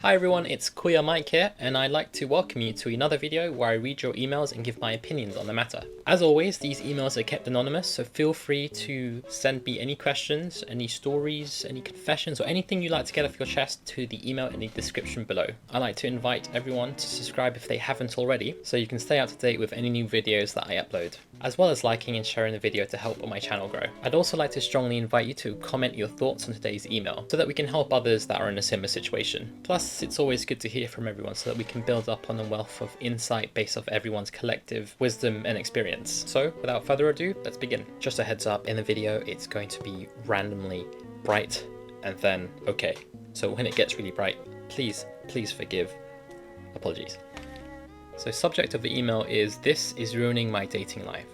Hi everyone, it's Kuya Mike here, and I'd like to welcome you to another video where I read your emails and give my opinions on the matter. As always, these emails are kept anonymous, so feel free to send me any questions, any stories, any confessions, or anything you'd like to get off your chest to the email in the description below. I'd like to invite everyone to subscribe if they haven't already, so you can stay up to date with any new videos that I upload, as well as liking and sharing the video to help my channel grow. I'd also like to strongly invite you to comment your thoughts on today's email, so that we can help others that are in a similar situation. Plus, it's always good to hear from everyone so that we can build up on a wealth of insight based off everyone's collective wisdom and experience. So without further ado, let's begin. Just a heads up, in the video it's going to be randomly bright and then okay. So when it gets really bright, please forgive. Apologies. So subject of the email is "This is ruining my dating life."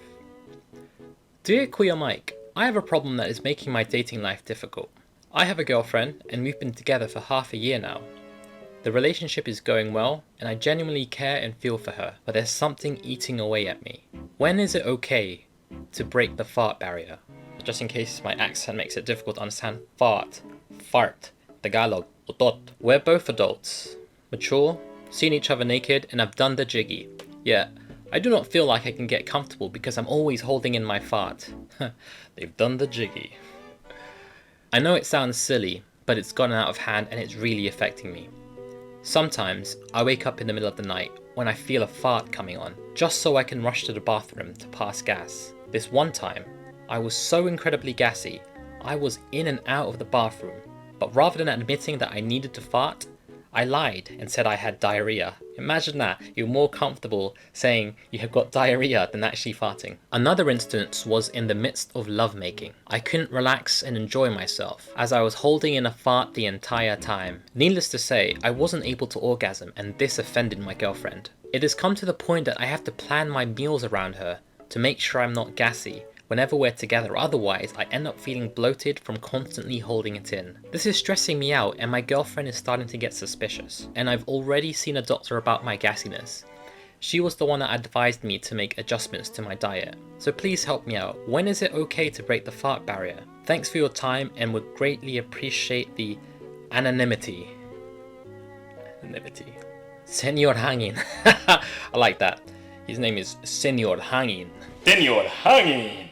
Dear Kuya Mike, I have a problem that is making my dating life difficult. I have a girlfriend and we've been together for half a year now. The relationship is going well and I genuinely care and feel for her, but there's something eating away at me. When is it okay to break the fart barrier? Just in case my accent makes it difficult to understand, fart, Tagalog, utot. We're both adults, mature, seen each other naked, and have done the jiggy. Yet, I do not feel like I can get comfortable because I'm always holding in my fart. They've done the jiggy. I know it sounds silly, but it's gotten out of hand and it's really affecting me. Sometimes I wake up in the middle of the night when I feel a fart coming on, just so I can rush to the bathroom to pass gas. This one time, I was so incredibly gassy, I was in and out of the bathroom, but rather than admitting that I needed to fart, I lied and said I had diarrhea. Imagine that, you're more comfortable saying you have got diarrhea than actually farting. Another instance was in the midst of lovemaking. I couldn't relax and enjoy myself, as I was holding in a fart the entire time. Needless to say, I wasn't able to orgasm, and this offended my girlfriend. It has come to the point that I have to plan my meals around her to make sure I'm not gassy whenever we're together, otherwise I end up feeling bloated from constantly holding it in. This is stressing me out and my girlfriend is starting to get suspicious, and I've already seen a doctor about my gassiness. She was the one that advised me to make adjustments to my diet. So please help me out. When is it okay to break the fart barrier? Thanks for your time and would greatly appreciate the anonymity. Senor Hangin. I like that. His name is Senor Hangin. Senor Hangin!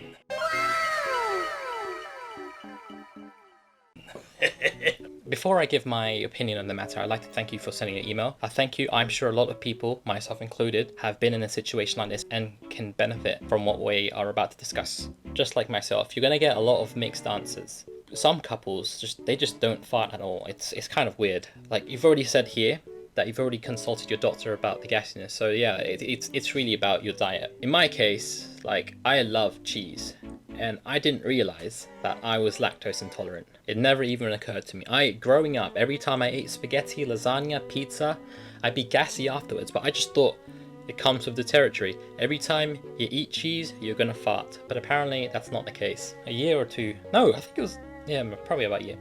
Before I give my opinion on the matter, I'd like to thank you for sending an email. Thank you. I'm sure a lot of people, myself included, have been in a situation like this and can benefit from what we are about to discuss. Just like myself, you're going to get a lot of mixed answers. Some couples, they just don't fart at all. It's kind of weird. Like you've already said here, that you've already consulted your doctor about the gassiness. So yeah, it's really about your diet. In my case, like I love cheese, and I didn't realize that I was lactose intolerant. It never even occurred to me. Growing up, every time I ate spaghetti, lasagna, pizza, I'd be gassy afterwards, but I just thought it comes with the territory. Every time you eat cheese, you're gonna fart. But apparently that's not the case. A year or two, no, I think it was, yeah, probably about a year.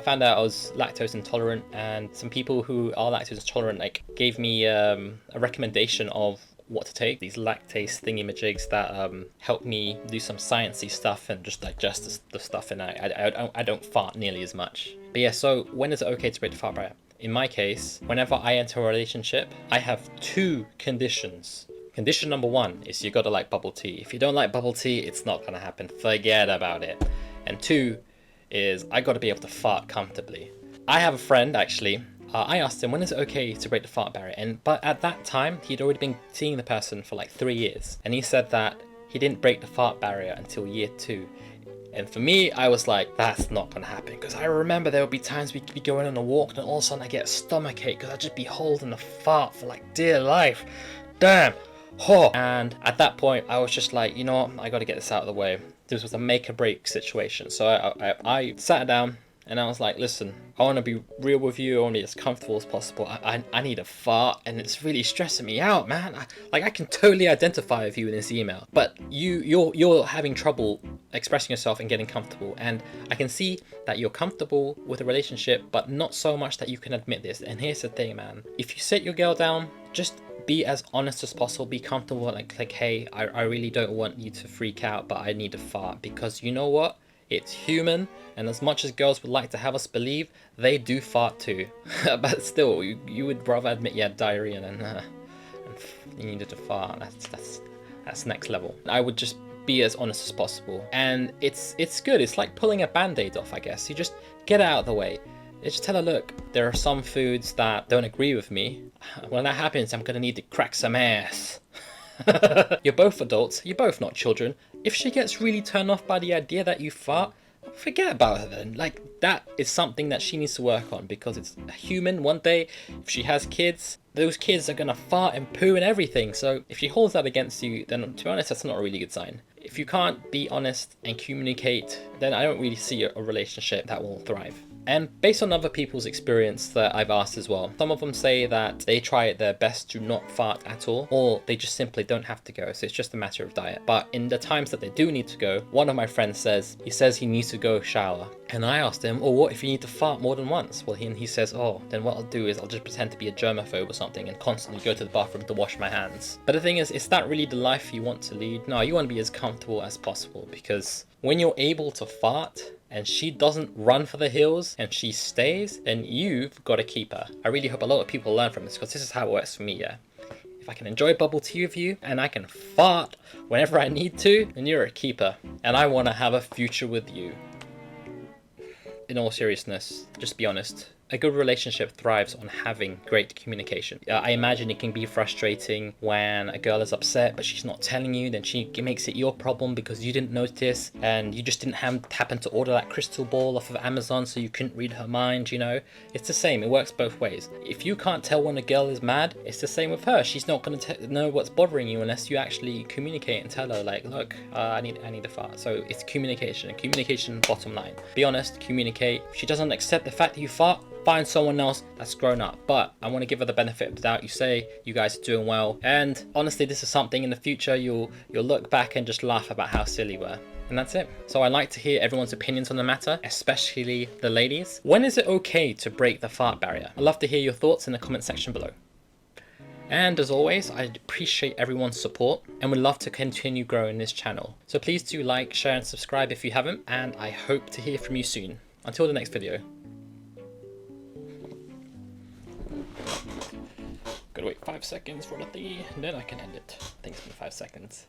Found out I was lactose intolerant, and some people who are lactose intolerant like gave me a recommendation of what to take, these lactase thingy-majigs that help me do some sciencey stuff and just digest the stuff, and I don't fart nearly as much. But yeah, so when is it okay to break the fart barrier? In my case, whenever I enter a relationship, I have two conditions. Condition number one is you gotta like bubble tea. If you don't like bubble tea, it's not gonna happen. Forget about it. And two is I gotta be able to fart comfortably. I have a friend actually. I asked him when is it okay to break the fart barrier, but at that time he'd already been seeing the person for like 3 years, and he said that he didn't break the fart barrier until year 2. And for me, I was like, that's not gonna happen, because I remember there would be times we'd be going on a walk and all of a sudden I get a stomachache because I'd just be holding the fart for like dear life. Damn. Oh. And at that point I was just like, you know what, I gotta get this out of the way. This was a make or break situation. So I sat down and I was like, listen, I want to be real with you. I want to be as comfortable as possible. I need a fart, and it's really stressing me out, man. I can totally identify with you in this email, but you're having trouble expressing yourself and getting comfortable, and I can see that you're comfortable with a relationship, but not so much that you can admit this. And here's the thing, man. If you sit your girl down, just be as honest as possible. Be comfortable, like hey, I really don't want you to freak out, but I need a fart, because you know what? It's human, and as much as girls would like to have us believe, they do fart too. But still, you would rather admit you had diarrhea than you needed to fart. That's next level. I would just be as honest as possible, and it's good. It's like pulling a band-aid off, I guess. You just get it out of the way. You just tell her, look, there are some foods that don't agree with me. When that happens, I'm gonna need to crack some ass. You're both adults, you're both not children. If she gets really turned off by the idea that you fart, forget about her then. Like, that is something that she needs to work on, because it's a human. One day, if she has kids, those kids are gonna fart and poo and everything. So if she holds that against you, then to be honest, that's not a really good sign. If you can't be honest and communicate, then I don't really see a relationship that will thrive. And based on other people's experience that I've asked as well, some of them say that they try their best to not fart at all, or they just simply don't have to go, so it's just a matter of diet. But in the times that they do need to go, one of my friends says he needs to go shower. And I asked him, oh, what if you need to fart more than once? Well, he says, oh, then what I'll do is I'll just pretend to be a germaphobe or something and constantly go to the bathroom to wash my hands. But the thing is that really the life you want to lead? No, you want to be as comfortable as possible, because when you're able to fart and she doesn't run for the hills and she stays, then you've got to keep her. I really hope a lot of people learn from this, because this is how it works for me, yeah? If I can enjoy bubble tea with you and I can fart whenever I need to, then you're a keeper. And I want to have a future with you. In all seriousness, just be honest. A good relationship thrives on having great communication. I imagine it can be frustrating when a girl is upset but she's not telling you, then she makes it your problem because you didn't notice and you just didn't happen to order that crystal ball off of Amazon, so you couldn't read her mind, you know? It's the same, it works both ways. If you can't tell when a girl is mad, it's the same with her. She's not going to know what's bothering you unless you actually communicate and tell her, like, look, I need to fart. So it's communication, bottom line. Be honest, communicate. If she doesn't accept the fact that you fart, find someone else that's grown up. But I want to give her the benefit of the doubt. You say you guys are doing well, and honestly, this is something in the future you'll look back and just laugh about how silly we were. And that's it. So I like to hear everyone's opinions on the matter, especially the ladies. When is it okay to break the fart barrier? I'd love to hear your thoughts in the comment section below. And as always, I appreciate everyone's support and would love to continue growing this channel. So please do like, share and subscribe if you haven't, and I hope to hear from you soon. Until the next video. Gotta wait 5 seconds for the thing, and then I can end it. I think it's been 5 seconds.